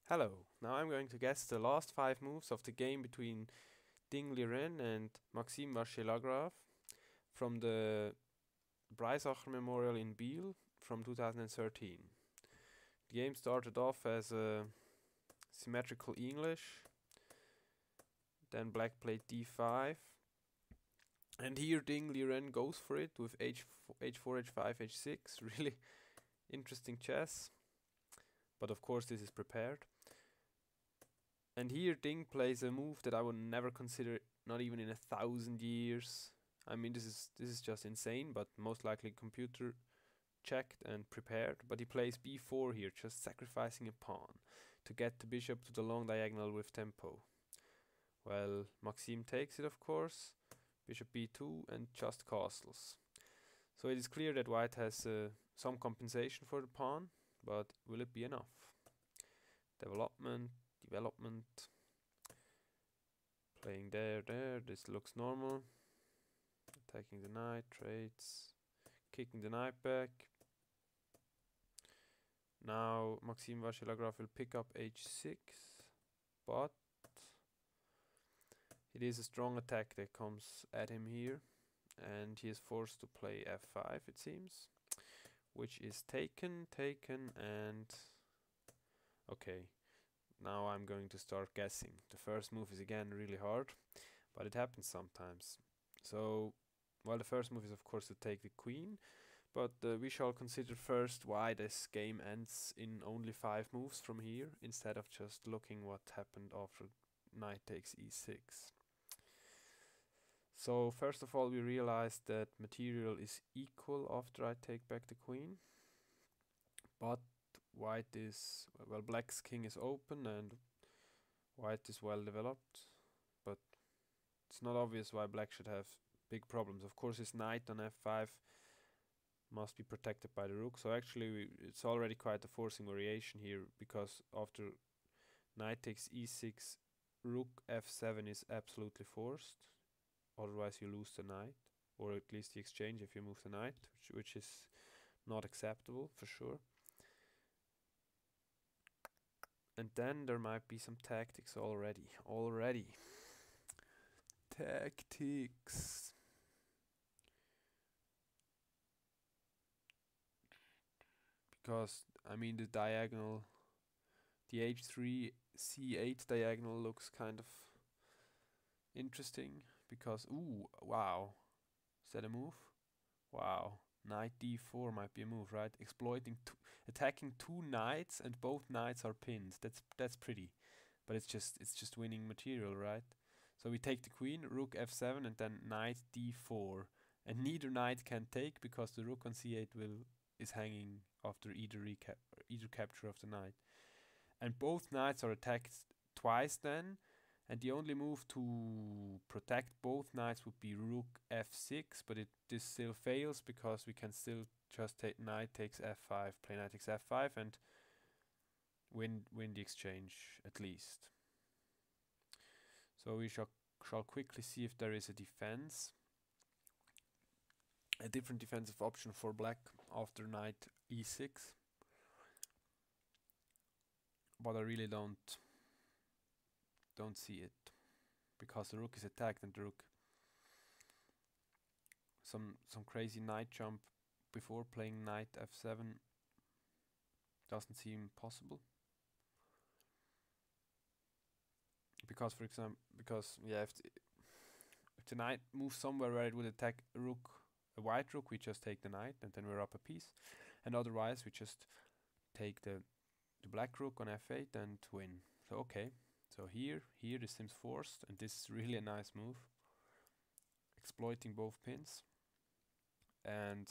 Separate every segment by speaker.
Speaker 1: Hello, now I'm going to guess the last 5 moves of the game between Ding and Maxime Vachier-Lagrave from the Breisacher Memorial in Biel from 2013. The game started off as a symmetrical English, then black played d5, and here Ding goes for it with h4, h5, h6, really interesting chess, but of course this is prepared. And here Ding plays a move that I would never consider, not even in 1,000 years. I mean, this is just insane, but most likely computer checked and prepared. But he plays b4 here, just sacrificing a pawn to get the bishop to the long diagonal with tempo. Well, Maxime takes it, of course. Bishop b2 and just castles. So it is clear that white has some compensation for the pawn, but will it be enough? Development, playing there, this looks normal. Attacking the knight, trades, kicking the knight back. Now Maxime Vachier-Lagrave will pick up h6, but it is a strong attack that comes at him here, and he is forced to play f5, it seems, which is taken, and okay. Now I'm going to start guessing. The first move is again really hard, but it happens sometimes. So, well, the first move is of course to take the queen, but we shall consider first why this game ends in only 5 moves from here, instead of just looking what happened after knight takes e6. So first of all, we realize that material is equal after I take back the queen, but white is, well, black's king is open and white is well developed, but it's not obvious why black should have big problems. Of course, his knight on f5 must be protected by the rook, so actually it's already quite a forcing variation here, because after knight takes e6, rook f7 is absolutely forced, otherwise you lose the knight, or at least the exchange if you move the knight, which is not acceptable for sure. And then there might be some tactics already. Tactics. Because, I mean, the diagonal, the h3 c8 diagonal looks kind of interesting. Because, ooh, wow. Is that a move? Wow. Knight d4 might be a move, right? Attacking 2 knights and both knights are pinned. That's pretty, but it's just winning material, right? So we take the queen, rook f7, and then knight d4, and neither knight can take because the rook on c8 is hanging after either capture of the knight, and both knights are attacked twice then. And the only move to protect both knights would be rook f6, but this still fails because we can still just take knight takes f5, play knight takes f5, and win the exchange at least. So we shall quickly see if there is a different defensive option for black after knight e6. But I really don't see it, because the rook is attacked and the rook some crazy knight jump before playing knight f7 doesn't seem possible, because for example, if the knight moves somewhere where it would attack a white rook, we just take the knight and then we're up a piece, and otherwise we just take the black rook on f8 and win. So okay. So here this seems forced, and this is really a nice move, exploiting both pins. And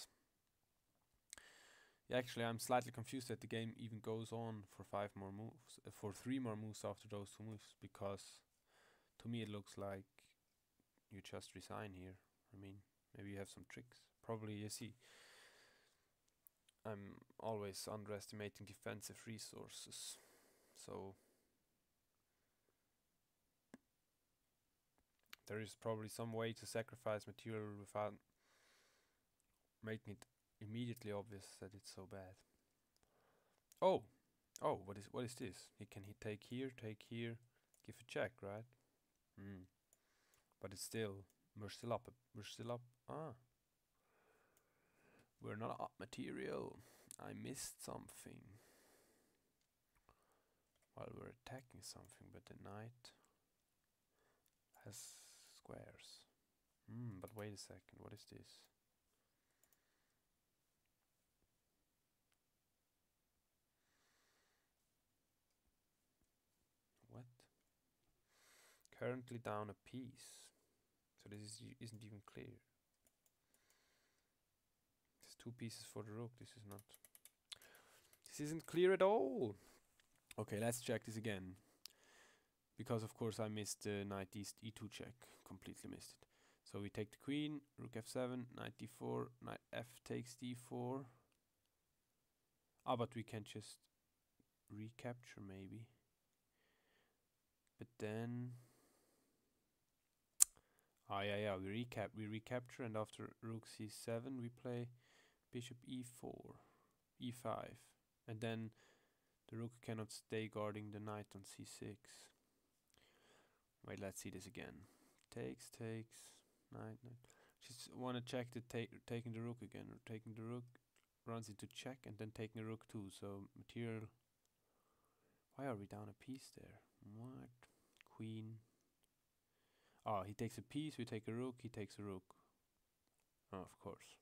Speaker 1: yeah, actually I'm slightly confused that the game even goes on for 5 more moves, for 3 more moves after those 2 moves, because to me it looks like you just resign here. I mean, maybe you have some tricks. Probably, you see, I'm always underestimating defensive resources. So there is probably some way to sacrifice material without making it immediately obvious that it's so bad. Oh, Oh, what is this? He take here, give a check, right? Hmm. But it's still we're still up. We're still up. Ah, we're not up material. I missed something while we're attacking something, but the knight has squares. Hmm. But wait a second. What is this? What? Currently down a piece. So this isn't even clear. There's two pieces for the rook. This is not. This isn't clear at all. Okay, let's check this again. Because of course I missed the knight east e2 check. Completely missed it. So we take the queen, rook f7, knight d4, knight f takes d4. Ah, but we can just recapture maybe. But then yeah, we recapture, and after rook c7 we play bishop e4, e5, and then the rook cannot stay guarding the knight on c6. Wait, let's see this again. Takes, knight. Just want to check the taking the rook again. Taking the rook runs into check, and then taking a rook too. So material. Why are we down a piece there? What? Queen. Oh, he takes a piece. We take a rook. He takes a rook. Oh, of course.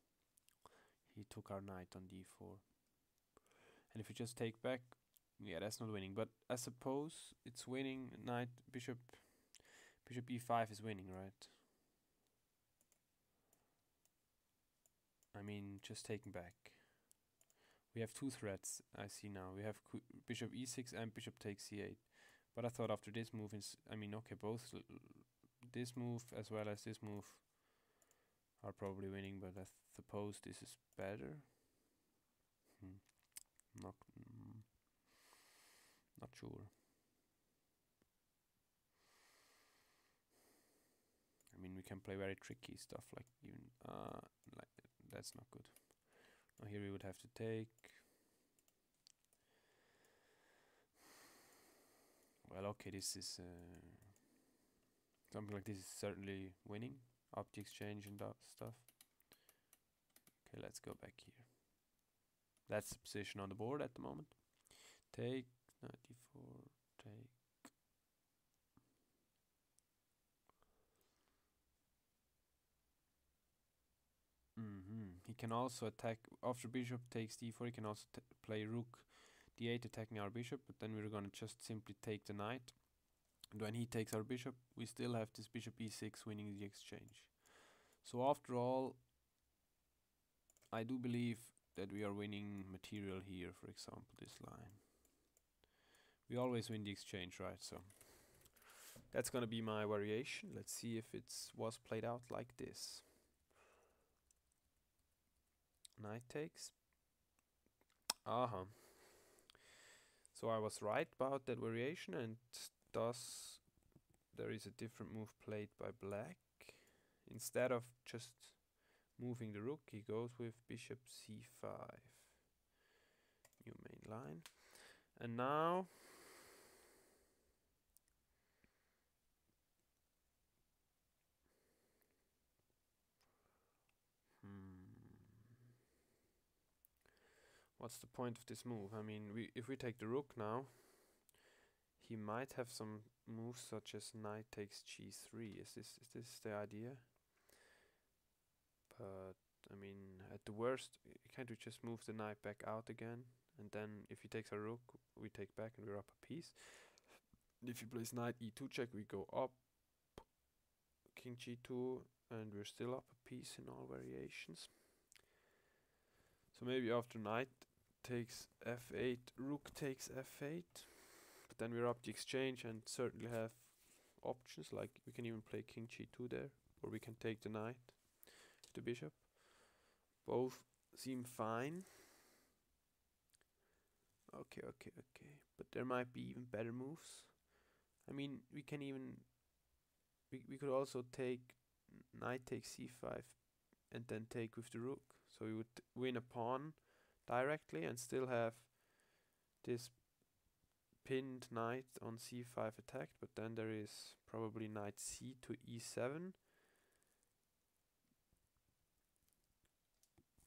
Speaker 1: He took our knight on d4. And if we just take back, yeah, that's not winning. But I suppose it's winning. Knight, bishop e5 is winning, right? I mean, just taking back. We have two threats, I see now. We have bishop e6 and bishop takes c8. But I thought after this move is, I mean, okay, both this move as well as this move are probably winning, but I suppose this is better. Not, not sure. I mean, we can play very tricky stuff like even like that's not good. Now here we would have to take. Well, okay, this is something like this is certainly winning. Up the exchange and that stuff. Okay, let's go back here. That's the position on the board at the moment. Take 94. Take. He can also attack after bishop takes d4. He can also play rook d8 attacking our bishop, but then we're gonna just simply take the knight. And when he takes our bishop, we still have this bishop e6 winning the exchange. So after all, I do believe that we are winning material here. For example, this line. We always win the exchange, right? So that's gonna be my variation. Let's see if it was played out like this. Knight takes. So I was right about that variation, and thus there is a different move played by black. Instead of just moving the rook, he goes with bishop c5. New main line. And now what's the point of this move? I mean, if we take the rook now, he might have some moves such as knight takes g3. Is this the idea? But I mean, at the worst, can't we just move the knight back out again? And then if he takes a rook, we take back and we're up a piece. If he plays knight e2 check, we go up, king g2, and we're still up a piece in all variations. So maybe after knight takes f8, rook takes f8, but then we're up the exchange and certainly have options, like we can even play king g2 there, or we can take the knight, the bishop. Both seem fine. Okay, but there might be even better moves. I mean, we can even we could also take knight takes c5 and then take with the rook. So we would win a pawn directly and still have this pinned knight on c5 attacked, but then there is probably knight c to e7,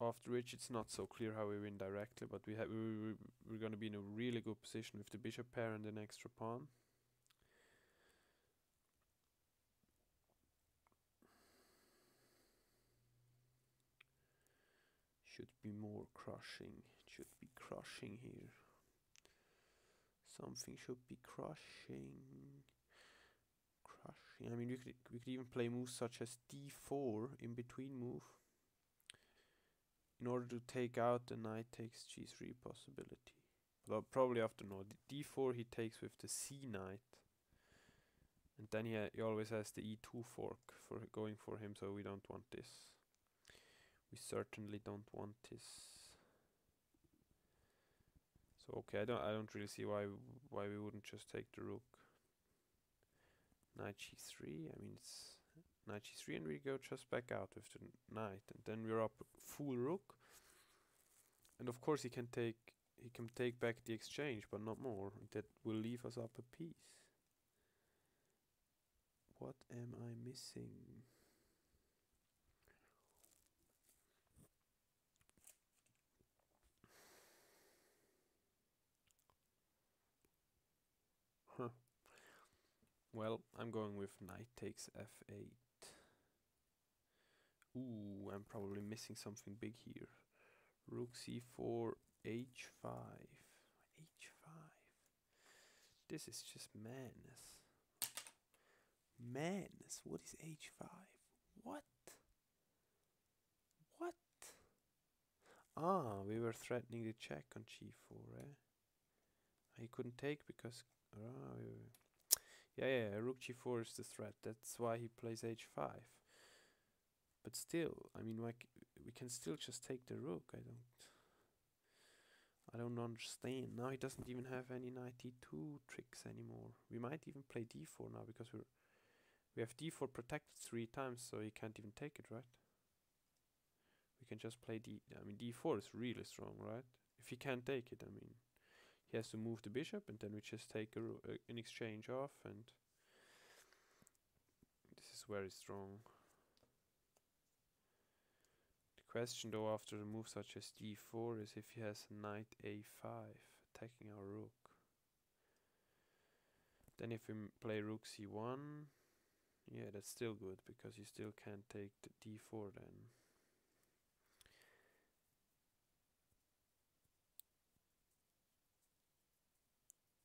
Speaker 1: after which it's not so clear how we win directly, but we're going to be in a really good position with the bishop pair and an extra pawn. Should be more crushing. It should be crushing here. Something should be crushing. Crushing. I mean, we could even play moves such as d4 in between move, in order to take out the knight takes g3 possibility. Well, probably after no d4 he takes with the c knight, and then he always has the e2 fork for going for him, so we don't want this. We certainly don't want this. So okay, I don't really see why we wouldn't just take the rook. Knight g3. I mean, it's knight g3, and we go just back out with the knight, and then we're up full rook. And of course he can take back the exchange, but not more. That will leave us up a piece. What am I missing? Huh. Well, I'm going with knight takes f8. Ooh, I'm probably missing something big here. Rook c4, h5. h5. This is just madness. Madness. What is h5? What? What? Ah, we were threatening the check on g4, eh? He couldn't take because... yeah, rook g4 is the threat. That's why he plays h5. But still, I mean, like, we can still just take the rook. I don't understand. Now he doesn't even have any knight e2 tricks anymore. We might even play d4 now, because we have d4 protected 3 times, so he can't even take it, right? We can just play I mean, d4 is really strong, right? If he can't take it, I mean, he has to move the bishop, and then we just take an exchange off, and this is very strong. The question though, after a move such as d4, is if he has knight a5 attacking our rook. Then if we play rook c1, yeah, that's still good, because you still can't take the d4 then.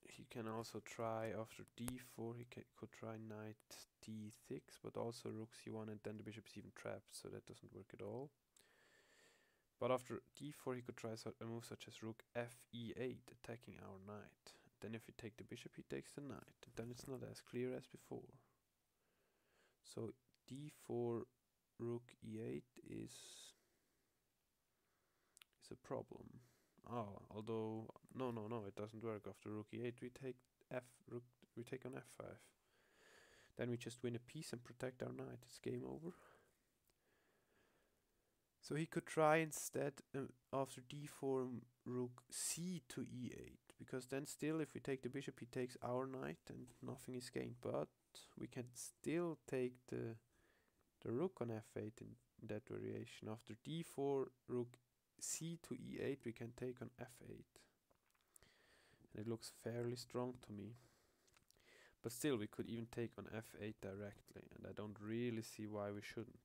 Speaker 1: He can also try, after d4, he could try knight d6, but also rook c1, and then the bishop's even trapped, so that doesn't work at all. But after d4, he could try a move such as rook fe8, attacking our knight. Then if we take the bishop, he takes the knight. And then it's not as clear as before. So d4, rook e8 is a problem. Oh, although no, it doesn't work. After rook e8, we take on f5. Then we just win a piece and protect our knight. It's game over. So he could try instead, after d4, rook c to e8, because then still, if we take the bishop, he takes our knight and nothing is gained. But we can still take the rook on f8 in that variation. After d4, rook c to e8, we can take on f8. And it looks fairly strong to me. But still, we could even take on f8 directly, and I don't really see why we shouldn't.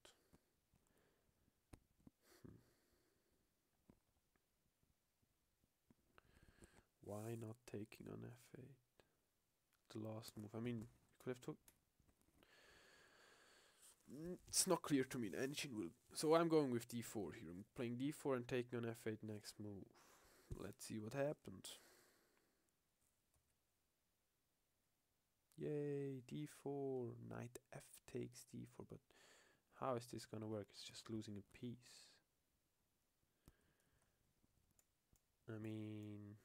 Speaker 1: Why not taking on f8? The last move. I mean, you could have took... It's not clear to me. The engine will... So I'm going with d4 here. I'm playing d4 and taking on f8 next move. Let's see what happens. Yay, d4. Knight f takes d4. But how is this gonna work? It's just losing a piece. I mean...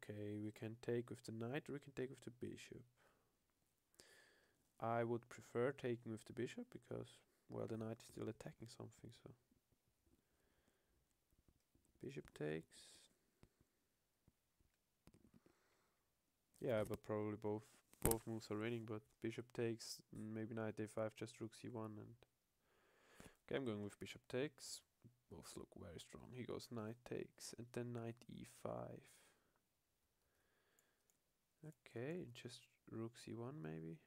Speaker 1: Okay, we can take with the knight, or we can take with the bishop. I would prefer taking with the bishop, because, well, the knight is still attacking something, so... Bishop takes. Yeah, but probably both moves are winning. But bishop takes, maybe knight a5, just rook c1, and okay, I'm going with bishop takes. Both look very strong. He goes knight takes, and then knight e5. Okay, just rook c1 maybe.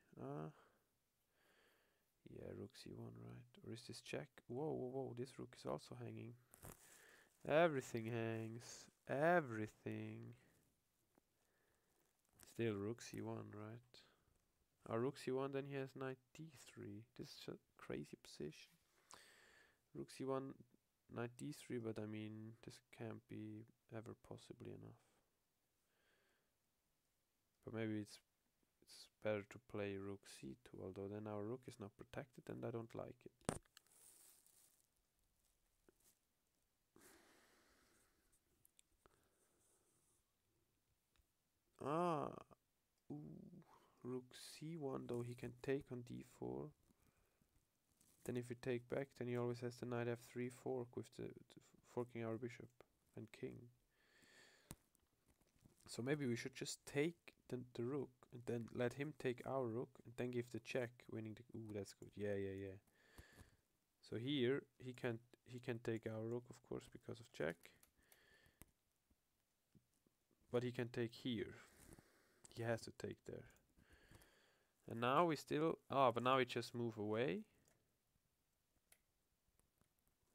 Speaker 1: Yeah, rook c1, right? Or is this check? Whoa, whoa, whoa! This rook is also hanging. Everything hangs. Everything. Still rook c1, right? Rook c1, then he has knight d3. This is a crazy position. Rook c1, knight d3, but I mean, this can't be ever possibly enough. But maybe it's better to play rook c2, although then our rook is not protected and I don't like it. Ooh, rook c1, though he can take on d4. Then if we take back, then he always has the knight f3 fork with the forking our bishop and king. So maybe we should just take the rook and then let him take our rook and then give the check, winning the. Ooh, that's good. Yeah, yeah, yeah. So here he can take our rook, of course, because of check. But he can take here. He has to take there. And now we still. But now we just move away.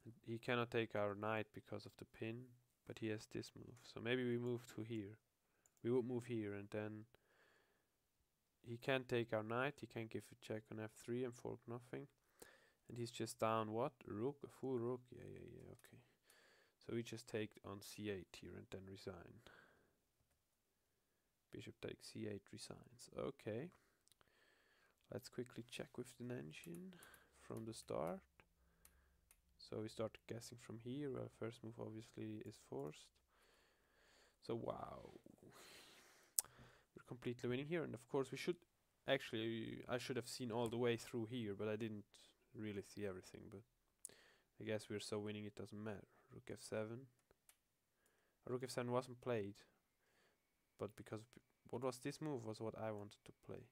Speaker 1: And he cannot take our knight because of the pin, but he has this move. So maybe we move to here. We would move here and then he can't take our knight, he can give a check on f3 and fork nothing. And he's just down what? A rook, a full rook? Yeah, okay. So we just take on c8 here and then resign. Bishop takes c8, resigns. Okay. Let's quickly check with the engine from the start. So we start guessing from here. Well, first move obviously is forced. So wow. We're completely winning here, and of course we should actually I should have seen all the way through here, but I didn't really see everything. But I guess we're so winning it doesn't matter. Rook f7. Rook f7 wasn't played, but because what was this move was what I wanted to play,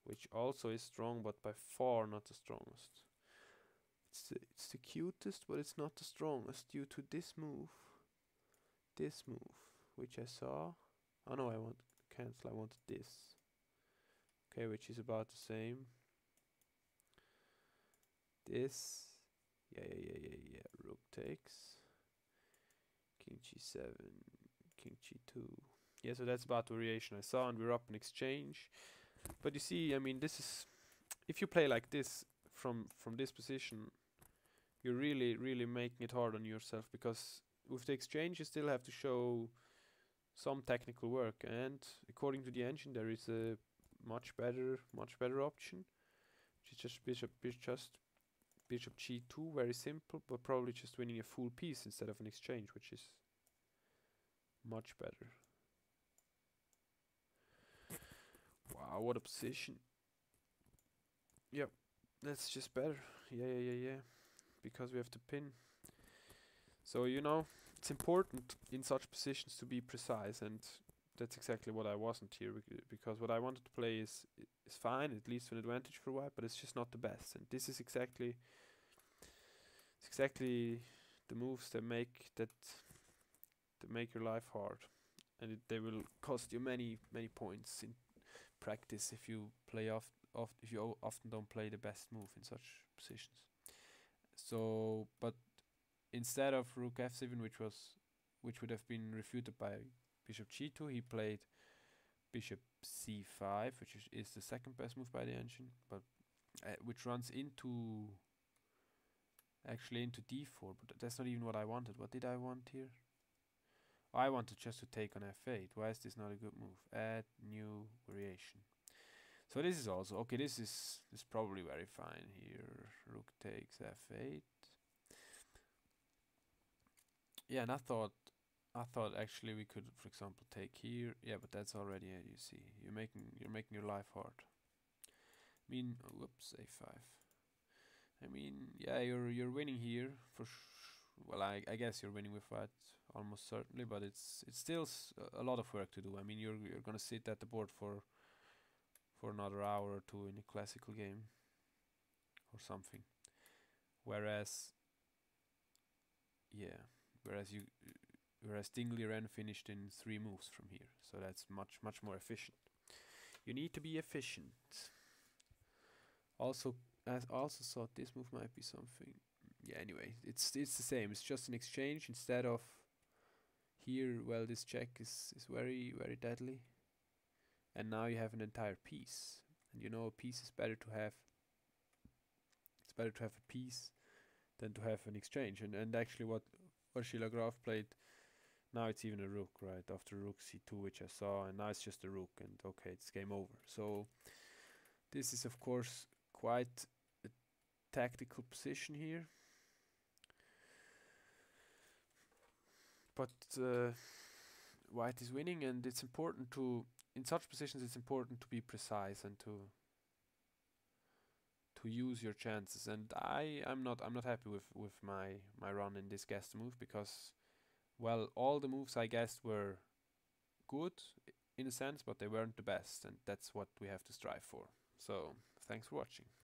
Speaker 1: which also is strong, but by far not the strongest. It's the cutest, but it's not the strongest due to this move, which I saw. Oh no, I want cancel. I wanted this. Okay, which is about the same. This. Yeah. Rook takes. King g7. King g2. Yeah, so that's about the variation I saw, and we're up in exchange. But you see, I mean, this is if you play like this from this position, you're really making it hard on yourself, because with the exchange you still have to show some technical work, and according to the engine there is a much better option, which is just bishop g2, very simple, but probably just winning a full piece instead of an exchange, which is much better. Wow, what a position. Yep, that's just better. Yeah. Because we have to pin. So, you know, it's important in such positions to be precise, and that's exactly what I wasn't here, because what I wanted to play is fine, it leads to an advantage for white, but it's just not the best. And this is exactly the moves that make your life hard, and they will cost you many points in practice if you play if you often don't play the best move in such positions. So, but instead of rook f7, which would have been refuted by bishop g2, he played bishop c5, which is the second best move by the engine, but which runs into d4. But that's not even what I wanted. What did I want here? Oh, I wanted just to take on f8. Why is this not a good move? Add new variation. So this is also okay. This is probably very fine here. Rook takes f8. Yeah, and I thought actually we could, for example, take here. Yeah, but that's already it. You see, you're making your life hard. I mean, whoops, a5. I mean, yeah, you're winning here for well, I guess you're winning with white almost certainly, but it's still a lot of work to do. I mean, you're gonna sit at the board for another hour or two in a classical game or something. Whereas, yeah, whereas you whereas Ding Liren finished in 3 moves from here, so that's much more efficient. You need to be efficient. Also, I also thought this move might be something. Yeah, anyway, it's the same. It's just an exchange instead of here. Well, this check is very deadly, and now you have an entire piece. And you know, a piece is better to have. It's better to have a piece than to have an exchange. And actually, what Vachier-Lagrave played. Now it's even a rook, right? After rook c2, which I saw, and now it's just a rook, and okay, it's game over. So this is of course quite a tactical position here, but white is winning, and it's important to, in such positions, it's important to be precise and to use your chances. And I'm not happy with my run in this guess move, because well, all the moves I guessed were good in a sense, but they weren't the best, and that's what we have to strive for. So, thanks for watching.